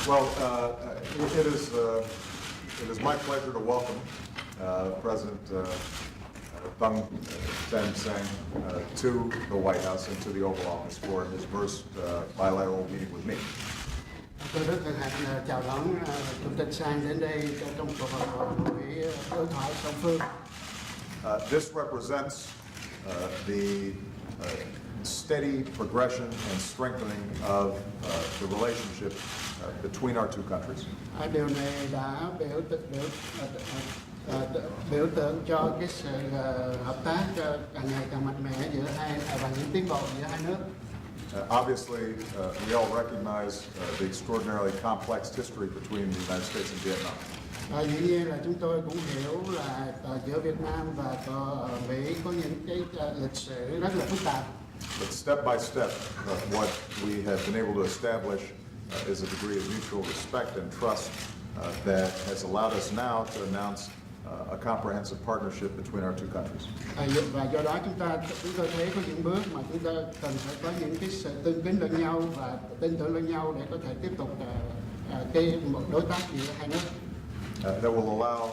Well, it is my pleasure to welcome President Thung Sen Seng to the White House and to the Oval Office for his first bilateral meeting with me. Tôi rất hân hạnh chào đón Chủ tịch Sang đến đây trong cuộc hội đối thoại song phương. This represents the steady progression and strengthening of the relationship between our two countries. Điều này đã biểu tượng cho cái sự hợp tác càng ngày càng mạnh mẽ giữa hai và những tiến bộ giữa hai nước. Obviously, we all recognize the extraordinarily complex history between the United States and Vietnam. Dĩ nhiên là chúng tôi cũng hiểu là giữa Việt Nam và Mỹ có những cái lịch sử rất là phức tạp. But step by step, what we have been able to establish is a degree of mutual respect and trust that has allowed us now to announce a comprehensive partnership between our two countries. Và do đó chúng tôi thấy có những bước mà chúng ta cần phải có những cái sự tương kính lẫn nhau và tin tưởng lẫn nhau để có thể tiếp tục một đối tác giữa hai nước. That will allow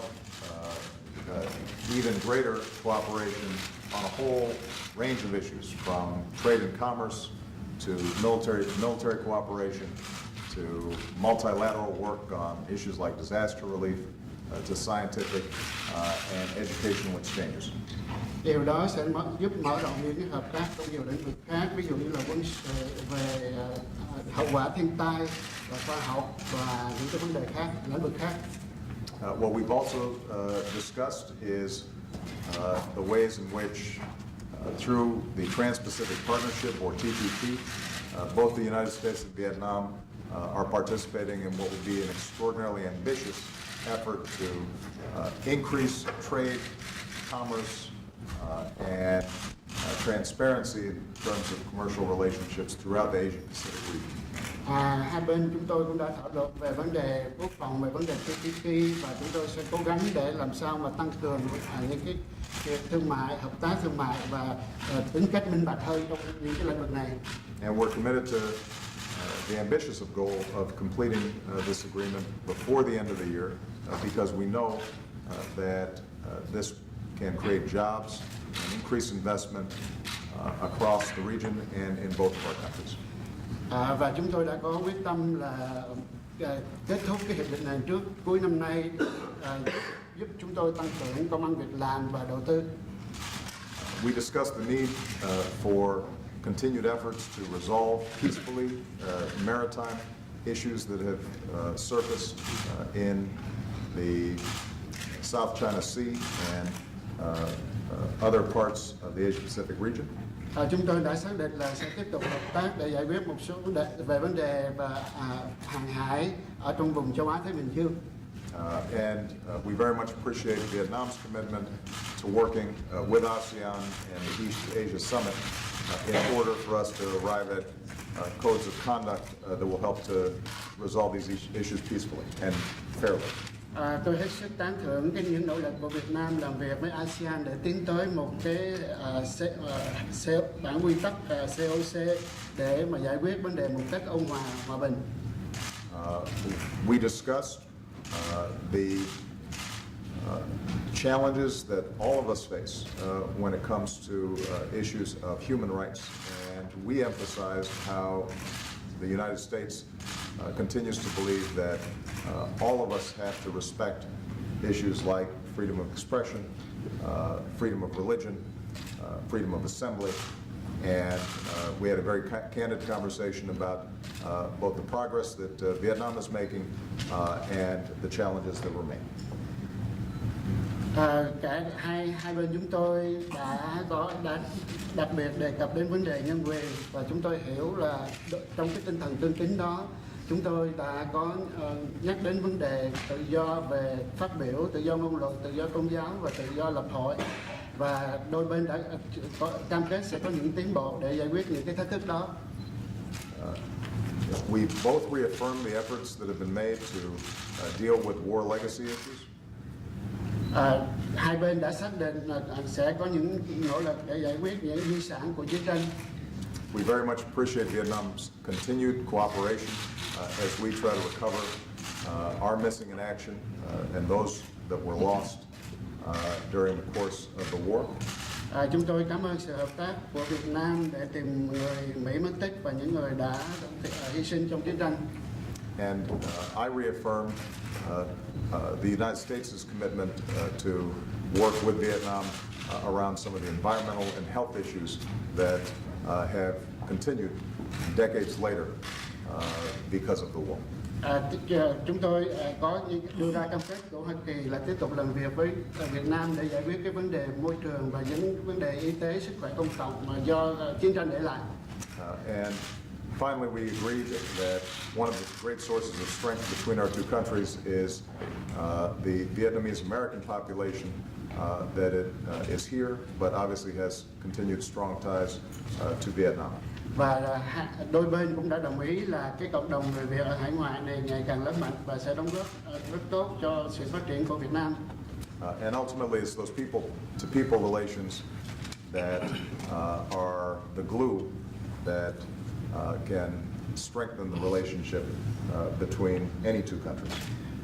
even greater cooperation on a whole range of issues, from trade and commerce to military cooperation to multilateral work on issues like disaster relief to scientific and educational exchanges. Điều đó sẽ giúp mở rộng những cái hợp tác trong nhiều lĩnh vực khác, ví dụ như là quân sự, về hậu quả thiên tai và khoa học và những cái vấn đề khác, lĩnh vực khác. What we've also discussed is the ways in which, through the Trans-Pacific Partnership, or TPP, both the United States and Vietnam are participating in what would be an extraordinarily ambitious effort to increase trade, commerce, and transparency in terms of commercial relationships throughout the Asia-Pacific region. Hai bên chúng tôi cũng đã thảo luận về vấn đề quốc phòng, về vấn đề TPP, và chúng tôi sẽ cố gắng để làm sao mà tăng cường những cái việc thương mại, hợp tác thương mại và tính cách minh bạch hơn trong những cái lĩnh vực này. And we're committed to the ambitious goal of completing this agreement before the end of the year, because we know that this can create jobs and increase investment across the region and in both of our countries. Và chúng tôi đã có quyết tâm là kết thúc cái hiệp định này trước cuối năm nay, giúp chúng tôi tăng cường công ăn việc làm và đầu tư. We discussed the need for continued efforts to resolve peacefully maritime issues that have surfaced in the South China Sea and other parts of the Asia-Pacific region. Chúng tôi đã xác định là sẽ tiếp tục hợp tác để giải quyết một số về vấn đề và hàng hải ở trong vùng châu Á Thái Bình Dương. And we very much appreciate Vietnam's commitment to working with ASEAN and the East Asia Summit in order for us to arrive at codes of conduct that will help to resolve these issues peacefully and fairly. Tôi hết sức tán thưởng những nỗ lực của Việt Nam làm việc với ASEAN để tiến tới một cái bản quy tắc COC để mà giải quyết vấn đề một cách ôn hòa, hòa bình. We discussed the challenges that all of us face when it comes to issues of human rights, and we emphasized how the United States continues to believe that all of us have to respect issues like freedom of expression, freedom of religion, freedom of assembly, and we had a very candid conversation about both the progress that Vietnam is making and the challenges that remain. Cả hai bên chúng tôi đã đặc biệt đề cập đến vấn đề nhân quyền, và chúng tôi hiểu là trong cái tinh thần tương kính đó, chúng tôi đã có nhắc đến vấn đề tự do về phát biểu, tự do ngôn luận, tự do tôn giáo và tự do lập hội, và đôi bên đã có cam kết sẽ có những tiến bộ để giải quyết những cái thách thức đó. We both reaffirmed the efforts that have been made to deal with war legacy issues. Hai bên đã xác định là sẽ có những nỗ lực để giải quyết những di sản của chiến tranh. We very much appreciate Vietnam's continued cooperation as we try to recover our missing in action and those that were lost during the course of the war. Chúng tôi cảm ơn sự hợp tác của Việt Nam để tìm người Mỹ mất tích và những người đã hy sinh trong chiến tranh. And I reaffirm the United States' commitment to work with Vietnam around some of the environmental and health issues that have continued decades later because of the war. Chúng tôi có đưa ra cam kết của Hoa Kỳ là tiếp tục làm việc với Việt Nam để giải quyết cái vấn đề môi trường và những vấn đề y tế, sức khỏe công cộng mà do chiến tranh để lại. And finally, we agreed that one of the great sources of strength between our two countries is the Vietnamese-American population, that it is here, but obviously has continued strong ties to Vietnam. Và đôi bên cũng đã đồng ý là cái cộng đồng người Việt ở hải ngoại này ngày càng lớn mạnh và sẽ đóng góp rất tốt cho sự phát triển của Việt Nam. And ultimately, it's those people-to-people relations that are the glue that can strengthen the relationship between any two countries.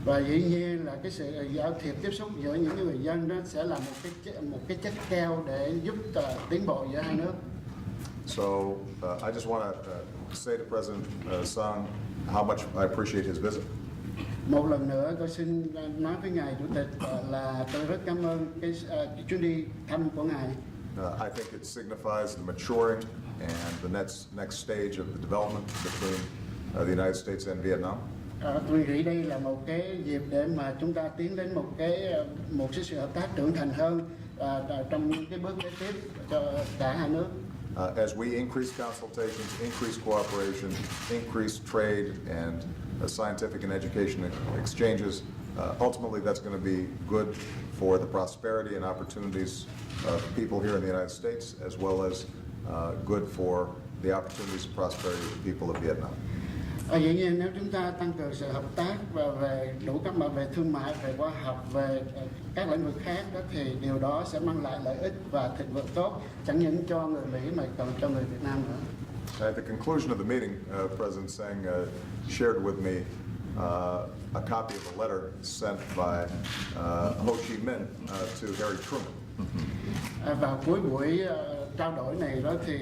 Và dĩ nhiên là cái sự giao thiệp tiếp xúc giữa những người dân đó sẽ là một cái chất keo để giúp tiến bộ giữa hai nước. So I just want to say to President Sang how much I appreciate his visit. Một lần nữa tôi xin nói với ngài Chủ tịch là tôi rất cảm ơn cái chuyến đi thăm của ngài. I think it signifies the maturing and the next stage of the development between the United States and Vietnam. Tôi nghĩ đây là một cái dịp để mà chúng ta tiến đến một cái sự hợp tác trưởng thành hơn trong những cái bước kế tiếp cho cả hai nước. As we increase consultations, increase cooperation, increase trade and scientific and education exchanges, ultimately that's going to be good for the prosperity and opportunities of people here in the United States, as well as good for the opportunities and prosperity of the people of Vietnam. Dĩ nhiên nếu chúng ta tăng cường sự hợp tác và về đủ các mặt về thương mại, về khoa học, về các lĩnh vực khác đó thì điều đó sẽ mang lại lợi ích và thịnh vượng tốt chẳng những cho người Mỹ mà còn cho người Việt Nam nữa. At the conclusion of the meeting, President Sang shared with me a copy of a letter sent by Ho Chi Minh to Harry Truman. Vào cuối buổi trao đổi này đó thì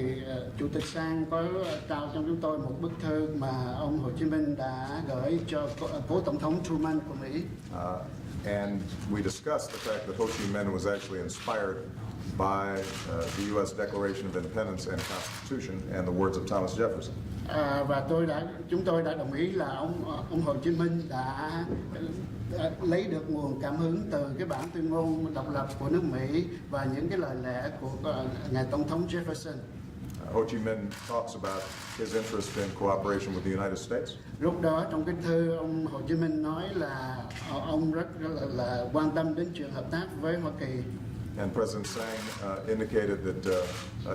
Chủ tịch Sang có trao cho chúng tôi một bức thư mà ông Hồ Chí Minh đã gửi cho cố tổng thống Truman của Mỹ. And we discussed the fact that Ho Chi Minh was actually inspired by the U.S. Declaration of Independence and Constitution and the words of Thomas Jefferson. Và chúng tôi đã đồng ý là ông Hồ Chí Minh đã lấy được nguồn cảm hứng từ cái bản tuyên ngôn độc lập của nước Mỹ và những cái lời lẽ của ngài tổng thống Jefferson. Ho Chi Minh talks about his interest in cooperation with the United States. Lúc đó trong cái thư ông Hồ Chí Minh nói là ông rất là quan tâm đến chuyện hợp tác với Hoa Kỳ. And President Sang indicated that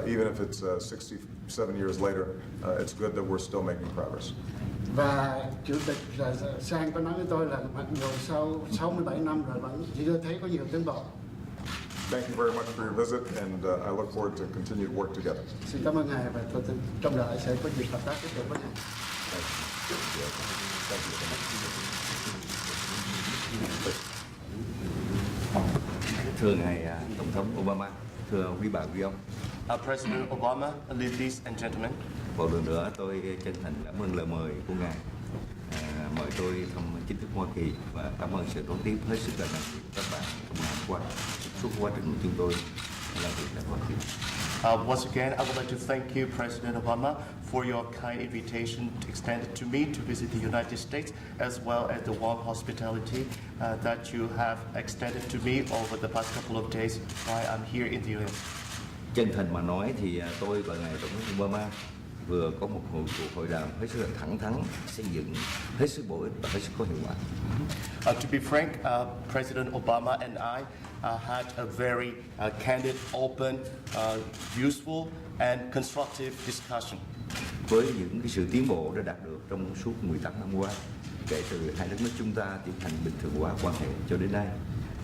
even if it's 67 years later, it's good that we're still making progress. Và Chủ tịch Sang có nói với tôi là mặc dù sau 67 năm rồi vẫn chưa thấy có nhiều tiến bộ. Thank you very much for your visit, and I look forward to continued work together. Xin cảm ơn ngài và tôi trông đợi sẽ có dịp hợp tác tiếp tục với ngài. Thưa ngài Tổng thống Obama, thưa quý bà quý ông. President Obama, ladies and gentlemen. Một lần nữa tôi chân thành cảm ơn lời mời của ngài mời tôi thăm chính thức Hoa Kỳ và cảm ơn sự đón tiếp hết sức là nồng nhiệt của các bạn trong ngày hôm qua suốt quá trình của chúng tôi làm việc tại Hoa Kỳ. Once again, I would like to thank you, President Obama, for your kind invitation extended to me to visit the United States, as well as the warm hospitality that you have extended to me over the past couple of days while I'm here in the US. Chân thành mà nói thì tôi và ngài Tổng thống Obama vừa có một cuộc hội đàm hết sức là thẳng thắn, xây dựng, hết sức bổ ích và hết sức có hiệu quả. To be frank, President Obama and I had a very candid, open, useful and constructive discussion. Với những cái sự tiến bộ đã đạt được trong suốt 18 năm qua, kể từ hai đất nước chúng ta tiến hành bình thường hóa quan hệ cho đến nay,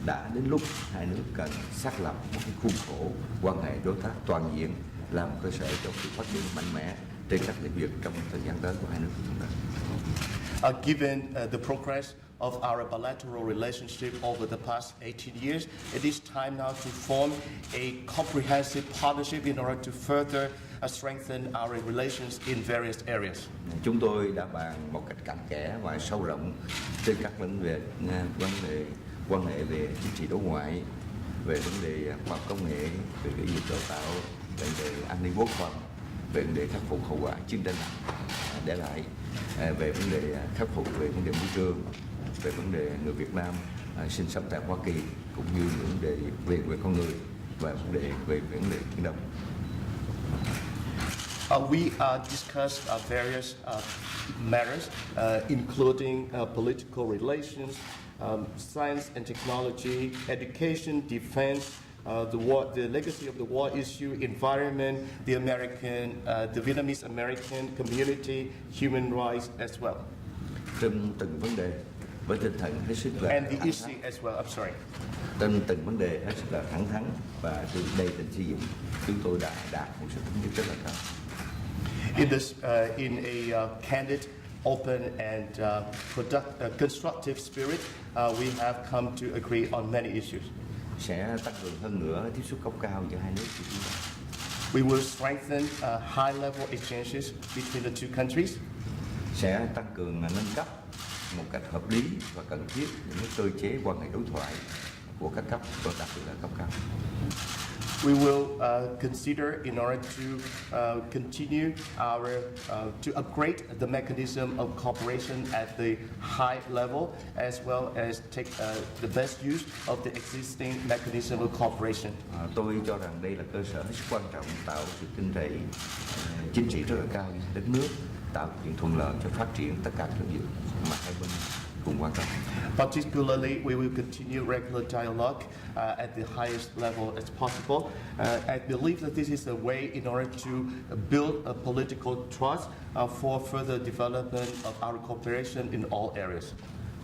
đã đến lúc hai nước cần xác lập một cái khuôn khổ quan hệ đối tác toàn diện làm cơ sở cho sự phát triển mạnh mẽ trên các lĩnh vực trong thời gian tới của hai nước của chúng ta. Given the progress of our bilateral relationship over the past 18 years, it is time now to form a comprehensive partnership in order to further strengthen our relations in various areas. Chúng tôi đã bàn một cách cặn kẽ và sâu rộng trên các vấn đề quan hệ về chính trị đối ngoại, về vấn đề khoa học công nghệ, về cái việc đào tạo, về vấn đề an ninh quốc phòng, về vấn đề khắc phục hậu quả chiến tranh để lại, về vấn đề khắc phục về vấn đề môi trường, về vấn đề người Việt Nam sinh sống tại Hoa Kỳ, cũng như những vấn đề về quyền con người và vấn đề về Biển Đông. We discussed various matters, including political relations, science and technology, education, defense, the legacy of the war issue, environment, the Vietnamese American community, human rights as well. Trong từng vấn đề với tinh thần hết sức là And the thẳng issue thắn. as well. I'm sorry. Trong từng vấn đề hết sức là thẳng thắn và từ đầy tình xây dựng, chúng tôi đã đạt một sự thống nhất rất là cao. In a candid, open, and constructive spirit, we have come to agree on many issues. Sẽ tăng cường hơn nữa tiếp xúc cấp cao giữa hai nước của chúng ta. We will strengthen high-level exchanges between the two countries. Sẽ tăng cường nâng cấp một cách hợp lý và cần thiết những cơ chế quan hệ đối thoại của các cấp, và đặc biệt là cấp cao. We will consider in order to continue to upgrade the mechanism of cooperation at the high level, as well as take the best use of the existing mechanism of cooperation. Tôi cho rằng đây là cơ sở hết sức quan trọng, tạo sự tin cậy chính trị rất là cao cho đất nước, tạo điều kiện thuận lợi cho phát triển tất cả các lĩnh vực mà hai bên cùng quan tâm. Particularly, we will continue regular dialogue at the highest level as possible. I believe that this is a way in order to build a political trust for further development of our cooperation in all areas.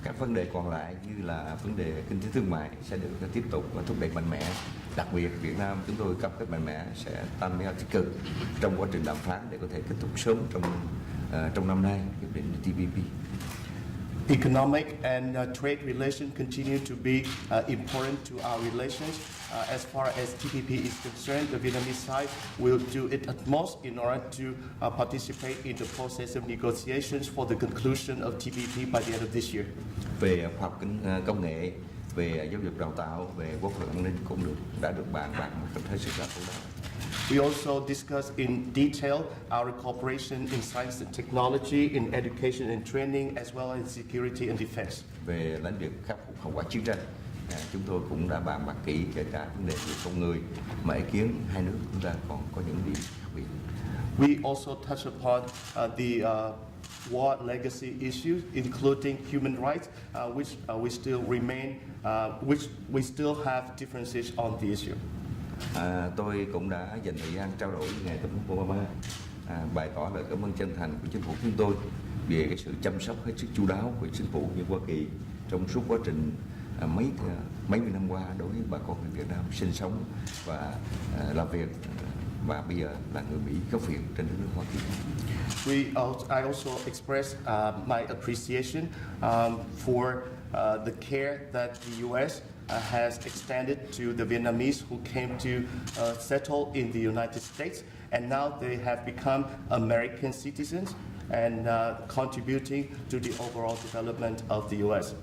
Các vấn đề còn lại như là vấn đề kinh tế thương mại sẽ được tiếp tục thúc đẩy mạnh mẽ. Đặc biệt Việt Nam chúng tôi cam kết mạnh mẽ sẽ tham gia tích cực trong quá trình đàm phán để có thể kết thúc sớm trong năm nay hiệp định TPP. Economic and trade relations continue to be important to our relations. As far as TPP is concerned, the Vietnamese side will do its utmost in order to participate in the process of negotiations for the conclusion of TPP by the end of this year. Về khoa học công nghệ, về giáo dục đào tạo, về quốc phòng an ninh cũng đã được bàn bạc một cách hết sức là thấu đáo. We also discussed in detail our cooperation in science and technology, in education and training, as well as security and defense. Về lĩnh vực khắc phục hậu quả chiến tranh, chúng tôi cũng đã bàn bạc kỹ kể cả vấn đề về con người, mà ý kiến hai nước chúng ta còn có những điểm khác biệt. We also touch upon the war legacy issues, including human rights, which we still have differences on the issue. Tôi cũng đã dành thời gian trao đổi với ngài Tổng thống Obama, bày tỏ lời cảm ơn chân thành của chính phủ chúng tôi về cái sự chăm sóc hết sức chu đáo của chính phủ như Hoa Kỳ trong suốt quá trình mấy mươi năm qua đối với bà con người Việt Nam sinh sống và làm việc và bây giờ là người Mỹ gốc Việt trên đất nước Hoa Kỳ. I also express my appreciation for the care that the U.S. Has extended to the Vietnamese who came to settle in the United States, and now they have become American citizens and contributing to the overall development of the U.S.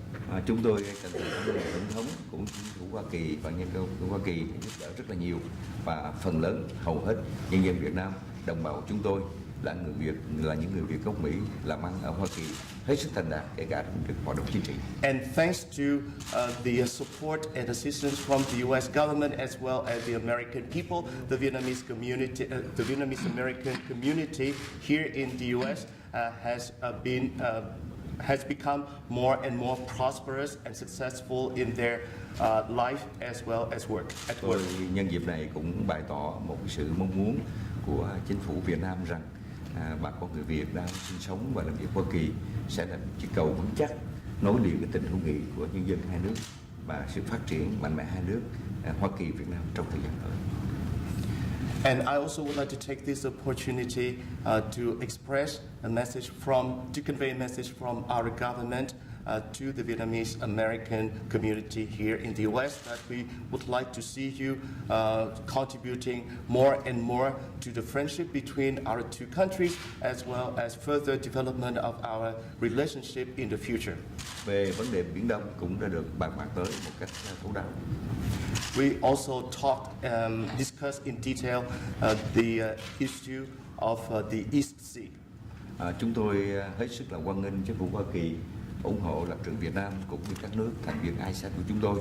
Chúng tôi cần cảm ơn Tổng thống cũng chính phủ Hoa Kỳ và nhân dân Hoa Kỳ giúp đỡ rất là nhiều, và phần lớn hầu hết nhân dân Việt Nam, đồng bào chúng tôi là người Việt, là những người Việt gốc Mỹ làm ăn ở Hoa Kỳ hết sức thành đạt kể cả trong hoạt động chính trị. And thanks to the support and assistance from the U.S. government as well as the American people, the Vietnamese community, the Vietnamese American community here in the U.S. Has become more and more prosperous and successful in their life as well as work. Tôi nhân dịp này cũng bày tỏ một sự mong muốn của chính phủ Việt Nam rằng bà con người Việt đang sinh sống và làm việc Hoa Kỳ sẽ là chiếc cầu vững chắc nối liền cái tình hữu nghị của nhân dân hai nước và sự phát triển mạnh mẽ hai nước Hoa Kỳ Việt Nam trong thời gian tới. And I also would like to take this opportunity to express a message to convey a message from our government to the Vietnamese American community here in the U.S. that we would like to see you contributing more and more to the friendship between our two countries, as well as further development of our relationship in the future. Về vấn đề Biển Đông cũng đã được bàn bạc tới một cách thấu đáo. We also discussed in detail the issue of the East Sea. Chúng tôi hết sức là hoan nghênh chính phủ Hoa Kỳ ủng hộ lập trường Việt Nam cũng như các nước thành viên ASEAN của chúng tôi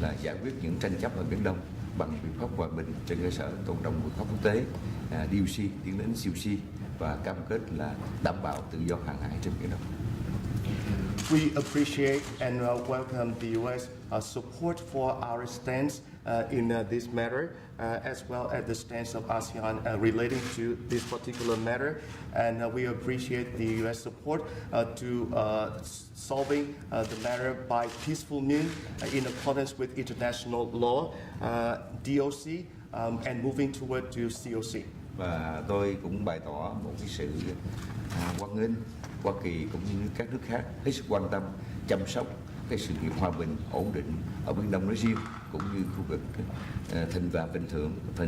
là giải quyết những tranh chấp ở Biển Đông bằng biện pháp hòa bình trên cơ sở tôn trọng luật pháp quốc tế, DOC tiến đến COC và cam kết là đảm bảo tự do hàng hải trên Biển Đông. We appreciate and welcome the U.S. Support for our stance in this matter, as well as the stance of ASEAN relating to this particular matter. And we appreciate the U.S. support to solving the matter by peaceful means in accordance with international law, DOC, and moving toward to COC. Và tôi cũng bày tỏ một cái sự hoan nghênh Hoa Kỳ cũng như các nước khác hết sức quan tâm chăm sóc cái sự nghiệp hòa bình ổn định ở Biển Đông nói riêng cũng như khu vực thịnh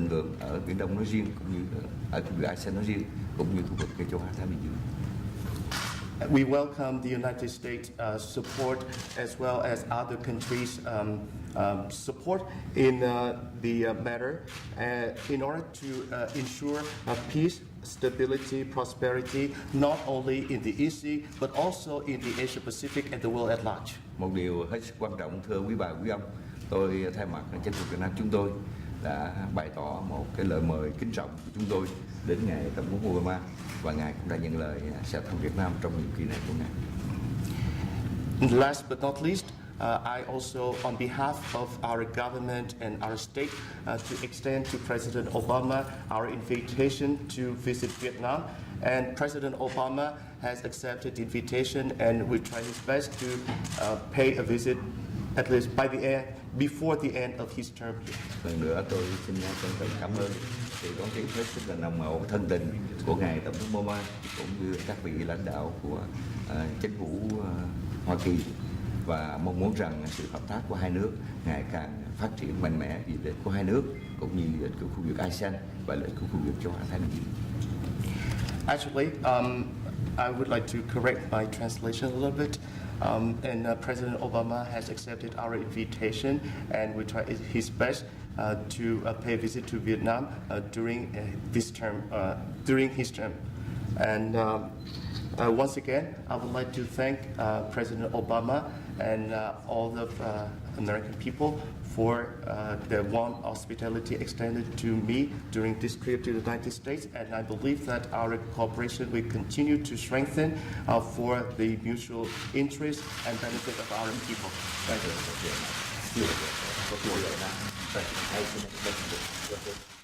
vượng ở Biển Đông nói riêng cũng như ở khu vực ASEAN nói riêng cũng như khu vực châu Á Thái Bình Dương. We welcome the United States support as well as other countries' support in the matter in order to ensure peace, stability, prosperity, not only in the East Sea but also in the Asia Pacific and the world at large. Một điều hết sức quan trọng thưa quý bà quý ông, tôi thay mặt chính phủ Việt Nam chúng tôi đã bày tỏ một cái lời mời kính trọng của chúng tôi đến ngài Tổng thống Obama và ngài cũng đã nhận lời sẽ thăm Việt Nam trong nhiệm kỳ này của ngài. Last but not least, I also, on behalf of our government and our state, to extend to President Obama our invitation to visit Vietnam. And President Obama has accepted the invitation, and we try his best to pay a visit at least before the end of his term here. Lần nữa tôi xin chân thành cảm ơn sự đón tiếp hết sức là nồng hậu thân tình của ngài Tổng thống Obama cũng như các vị lãnh đạo của chính phủ Hoa Kỳ và mong muốn rằng sự hợp tác của hai nước ngày càng phát triển mạnh mẽ vì lợi ích của hai nước cũng như lợi ích của khu vực ASEAN và lợi ích của khu vực châu Á Thái Bình Dương. Actually, I would like to correct my translation a little bit. And President Obama has accepted our invitation, and we try his best to pay a visit to Vietnam during his term. And once again, I would like to thank President Obama and all of American people for the warm hospitality extended to me during this trip to the United States, and I believe that our cooperation will continue to strengthen for the mutual interest and benefit of our people. Thank you.